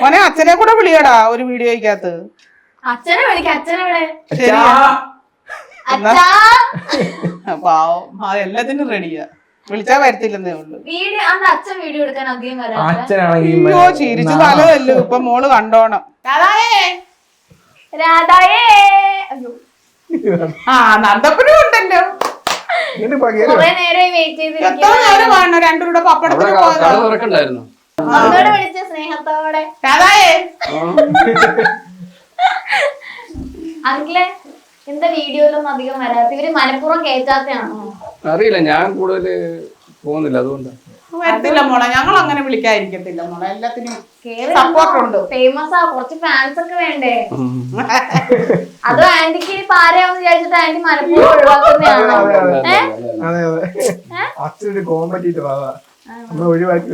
മോനെ അച്ഛനെ കൂടെ വിളിയടാ ഒരു വീഡിയോയ്ക്കകത്ത്. അച്ഛനെ വിളിക്ക. അച്ഛനെവിടെ? പാവം എല്ലാത്തിനും റെഡിയാ. വിളിച്ചാ വരത്തില്ലെന്നേ ഉള്ളു. വീഡിയോ അച്ഛൻ വീഡിയോ എടുക്കാൻ അധികം വരാം. അയ്യോ ചിരിച്ചു തലതല്ലോ ഇപ്പൊ മോള് കണ്ടോണം. രാധായേ അയ്യോ ആ നന്ദപ്പനും ഉണ്ടല്ലോ. കൊറേ നേരം വെയിറ്റ് ചെയ്ത് എത്ര നേരം കാണണം രണ്ടുപേരുടെ പപ്പടത്തിന് തുറക്കണ്ടായിരുന്നു. അമ്മയോട് വിളിച്ച സ്നേഹത്തോടെ രാധായേ അങ്കിളെ എന്താ വീഡിയോയിലൊന്നും അധികം വരാത്ത? ഇവര് മനഃപൂർവ്വം കേറ്റാത്തയാണോ? അറിയില്ല, ഞാൻ കൂടുതൽ പോകുന്നില്ല അതുകൊണ്ട്. വരത്തില്ല മോളെ, ഞങ്ങൾ അങ്ങനെ വിളിക്കാതിരിക്കത്തില്ല മോളെ. എല്ലാത്തിനും സപ്പോർട്ട് ഉണ്ട്. ഫേമസ് ആ, കുറച്ച് ഫാൻസ് ഒക്കെ വേണ്ടേ? അതോ ആന്റിക്ക് ഇനി പാരയാവെന്ന് വിചാരിച്ചിട്ട് ആന്റി മനഃപൂർവ്വം ഒഴിവാക്കുന്നതാണോ? അച്ഛനൊരു കോമ്പറ്റീറ്റർ ഒഴിവാക്കി.